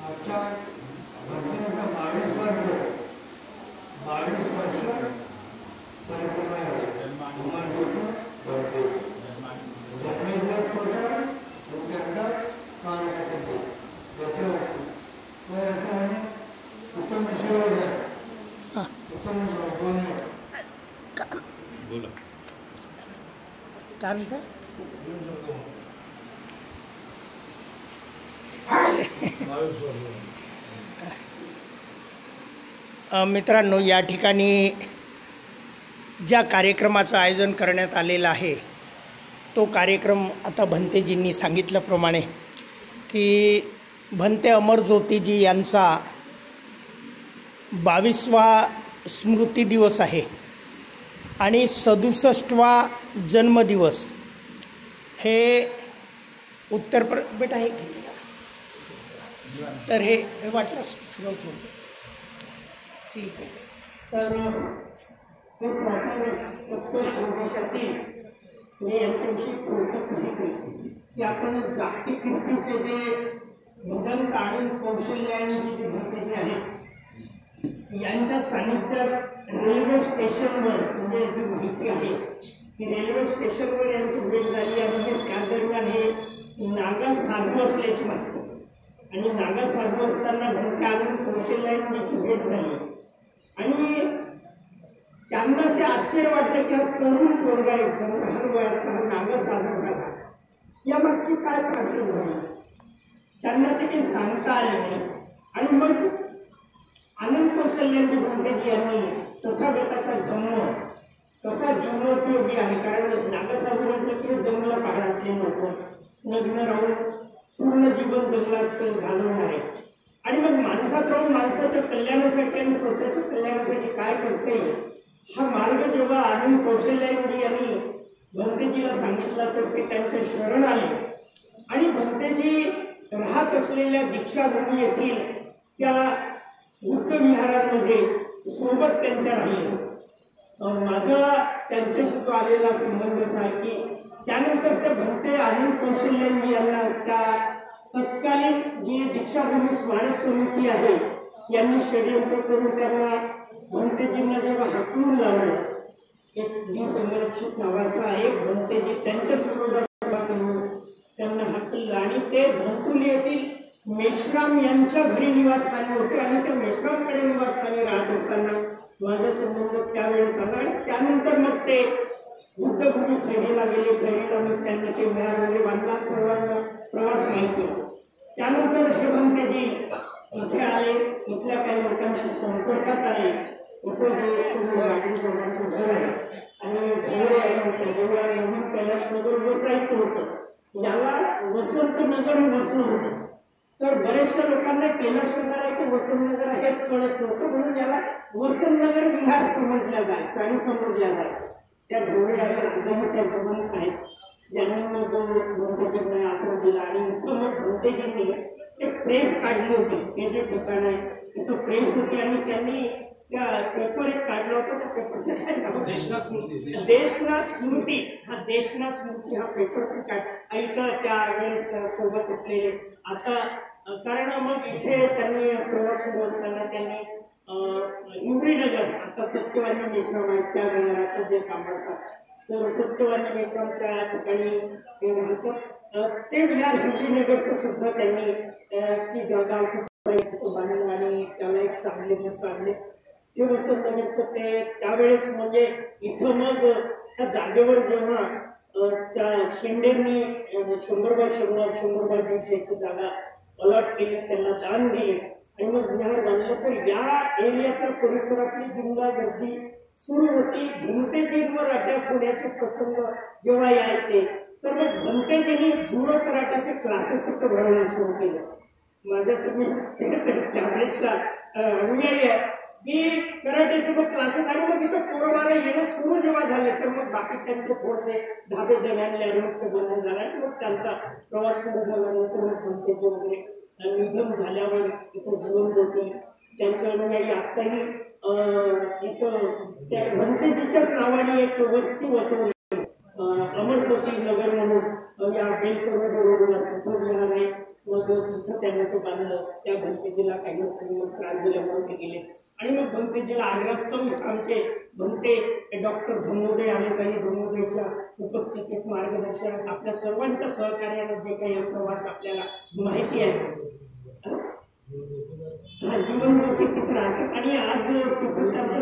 अच्छा भक्तीचा 22वां दिवस 22 वर्ष परिपूर्ण आहे हनुमान होतो भक्ती जन्मेजय पोषण त्यानंतर कानकाचे याच्यावरती याच्याने उत्तम विषय आहे उत्तम बोलणे बोला काय म्हणता मित्रांनो, या ठिकाणी ज्या कार्यक्रमाचं आयोजन करण्यात आलेलं आहे तो कार्यक्रम आता भंतेजींनी सांगितल्याप्रमाणे की भंते अमरज्योतीजी यांचा 22वा स्मृती दिवस आहे आणि 67वा जन्मदिवस हे उत्तर बेटा हे तर हे वाटलंच ठीक आहे. तर हे प्रदेशातील मी यांच्याविषयी थोडक्यात माहिती की आपण जागतिक कीर्तीचे जे भगवंत आणि कौशल्यांची जी भक्ती आहेत यांच्या सानिध्यात रेल्वे स्टेशनवर म्हणजे जी माहिती आहे की रेल्वे स्टेशनवर यांची भेट झाली आणि हे त्या दरम्यान हे नागा साधू असल्याची माहिती आणि नागा साधू असताना भंते आनंद कौशल्यांची भेट झाली आणि त्यांना ते आश्चर्य वाटलं की हा तरुण पोरगा एकदम लहान वयात हा नागा साधू झाला यामागची काय पार्श्वभूमी त्यांना ते काही सांगता आले नाही. आणि मग आनंद कौशल्यांची भंतेजी यांनी तथागताचा धम्म कसा जीवनोपयोगी आहे कारण नागा साधू म्हटलं की जंगला पहाडातले लोक नग्न राहून पूर्ण जीवन जंगलात घालवणारे आणि मग माणसात राहून माणसाच्या कल्याणासाठी आणि स्वतःच्या कल्याणासाठी काय करते हा मार्ग जेव्हा आनंद कौशल्यांजी यांनी भंतेजीला सांगितला तर ते त्यांच्या शरण आले आणि भंतेजी राहत असलेल्या दीक्षाभूमी येथील त्या बुद्ध विहारांमध्ये सोबत त्यांच्या राहिले. माझा त्यांच्याशी जो आलेला संबंध असा आहे की त्यानंतर ते भंते आनंद कौशल्यांजी यांना त्या तत्कालीन जी दीक्षाभूमी स्मारक समिती आहे यांनी षडयंत्र करून त्यांना भंतेजींना जेव्हा हाकलून लावलं एक संरक्षित नावाचा एक भंतेजी त्यांच्याच विरोधात करून त्यांना हाकललं आणि ते धंतुली येथील मेश्राम यांच्या घरी निवासस्थानी होते आणि त्या मेश्रामकडे निवासस्थानी राहत असताना माझा संबंध त्यावेळेस आला आणि त्यानंतर मग ते बुद्धभूमी खैरीला गेले. खैरीला मग त्यांनी ते विहार वगैरे बांधला सर्वांना प्रवास माहिती होता. त्यानंतर हे भंतेजी इथे आले इथल्या काही लोकांशी संपर्कात आले. इथे जे घर आहे आणि नवीन कैलाशनगर बसायचं होतं याला वसंतनगर बसणं होतं तर बरेचशा लोकांना कैलाशनगर आहे की वसंतनगर हेच कळत नव्हतं म्हणून याला वसंतनगर विहार समजल्या जायचं आणि समजल्या जायचं. त्या ढोळे आहे अजूनही त्या प्रमुख आहेत ज्यांनी मग भंतेजींना आश्रम दिला आणि इथं मग भंतेजींनी एक प्रेस काढली होती. हे जे ठिकाण आहे इथं प्रेस होती आणि त्यांनी त्या पेपर एक काढला होता. त्या पेपरचं काय नाव देशना स्मृती हा देशना स्मृती हा पेपर काढ इथं त्यावेळेस सोबत असलेले आता कारण मग इथे त्यांनी प्रवास सुरू असताना त्यांनी हिवरीनगर आता सत्यवानी मिश्रम आहेत त्या विहाराचं जे सांभाळतात तर सत्यवानी मिश्रम त्या ठिकाणी ते राहतात ते विहार हिवरीनगरचं सुद्धा त्यांनी ती जागा बांधून आणि त्याला एक चांगले ते वसंतनगरचं ते त्यावेळेस म्हणजे इथं मग त्या जागेवर जेव्हा त्या शेंडेंनी 100 बाय 100 जागा अलॉट केली त्यांना दान दिले आणि मग विहार बांधलं तर या एरियातल्या परिसरातली गुंडा गर्दी सुरू होती. भंतेजींवर अटॅक होण्याचे प्रसंग जेव्हा यायचे तर मग भंतेजींनी जुडो कराट्याचे क्लासेस इथं भरवणं सुरू केलं. माझ्या तुम्ही त्यावेळेचा अनुयायी आहे की कराट्याचे मग क्लासेस आणि मग इथं पोरबारा येणं सुरू जेव्हा झाले तर मग बाकीच्यांचे थोडेसे धाबे दरम्यानले अनुमुक्त बंद झाला आणि मग त्यांचा प्रवास सुरू झाल्यानंतर मग भंतेजी वगैरे निधन झाल्यावर इथं जीवन ज्योती त्यांच्या अनुयायी आत्ताही इथं त्या भंतेजीच्याच नावाने एक वस्ती वसवली अमरज्योती नगर म्हणून या बेलकरोड रोडवर तिथं विहार आहे. मग महादेव तिथं त्यांनी तो बांधलं. त्या भंतेजीला काही लोकांनी मग त्रास दिल्यामुळे ते गेले आणि मग भंतेजीला आग्रास्तव आमचे भंते डॉक्टर धम्मोदय आले. त्यांनी धम्मोदयच्या उपस्थितीत मार्गदर्शनात आपल्या सर्वांच्या सहकार्याने जे काही प्रवास आपल्याला माहिती आहे हा जीवन ज्योती तिथे राहतात. आणि आज तिथं त्यांचा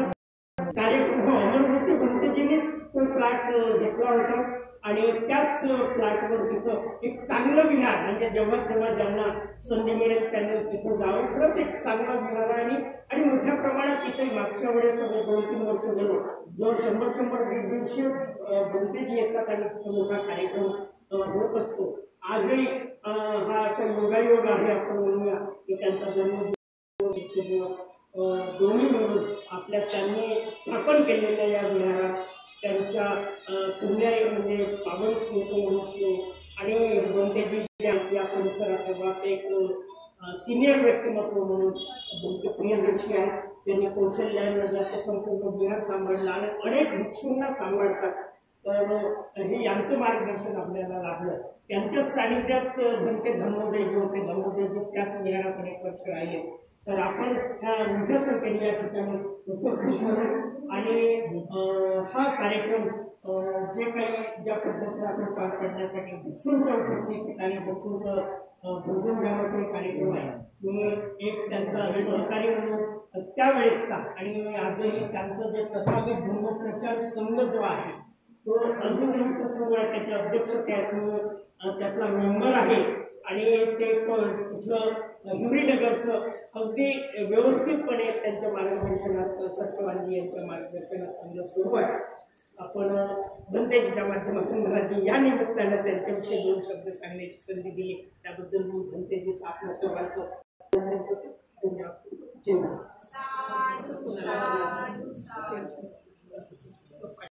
कार्यक्रम अमरज्योती भंतेजीने तो प्लॉट घेतला होता आणि त्याच प्लॉटवर तिथं एक चांगलं विहार म्हणजे जेव्हा तेव्हा ज्यांना संधी मिळेल त्यांनी तिथं जावं. खरंच एक चांगला विहार आणि मोठ्या प्रमाणात तिथे मागच्या वेळेस 2-3 वर्ष गेलो जो 100-150 भंतेजी येतात आणि तिथे मोठा कार्यक्रम होत असतो. आजही हा असा योगायोग आहे आपण म्हणूया की त्यांचा जन्मदिवस दोन्ही मिळून आपल्या त्यांनी स्थापन केलेल्या या विहारात त्यांच्या पुण्य म्हणजे पावन स्मृती म्हणून आणि भंतेजी या परिसराचा बाप एक सिनियर व्यक्तिमत्व म्हणून भंते प्रियदर्शी आहेत. त्यांनी कौशल्यानगरचं संपूर्ण विहार सांभाळला आणि अनेक भिक्षूंना सांभाळतात. तर हे यांचं मार्गदर्शन आपल्याला लाभलं. त्यांच्या सानिध्यात भंते धम्मोदय जे होते धम्मोदयजी त्याच विहारात अनेक वर्ष राहिले. तर आपण ह्या मोठ्या संख्येने या ठिकाणी उपस्थित झालो आणि हा कार्यक्रम जे काही ज्या पद्धतीने आपण पार पाडण्यासाठी भिक्षूंच्या उपस्थितीत आणि भिक्षूंचं भोजन घ्यावाचा एक कार्यक्रम आहे. मी एक त्यांचा सहकारी म्हणून त्यावेळेचा आणि आजही त्यांचं जे तथागत धर्मप्रचार संघ जो आहे तो अजूनही तो संघ त्याच्या अध्यक्षतेत मी त्यातला मेंबर आहे आणि ते तिथलं हिवरीनगरचं अगदी व्यवस्थितपणे त्यांच्या मार्गदर्शनात सत्यवानजी यांच्या मार्गदर्शनात समजा सुरू आहे. आपण भंतेजीच्या माध्यमातून घराची या निमित्तानं त्यांच्याविषयी 2 शब्द सांगण्याची संधी दिली त्याबद्दल मी भंतेजीचं आपल्या सर्वांचं धन्यवाद.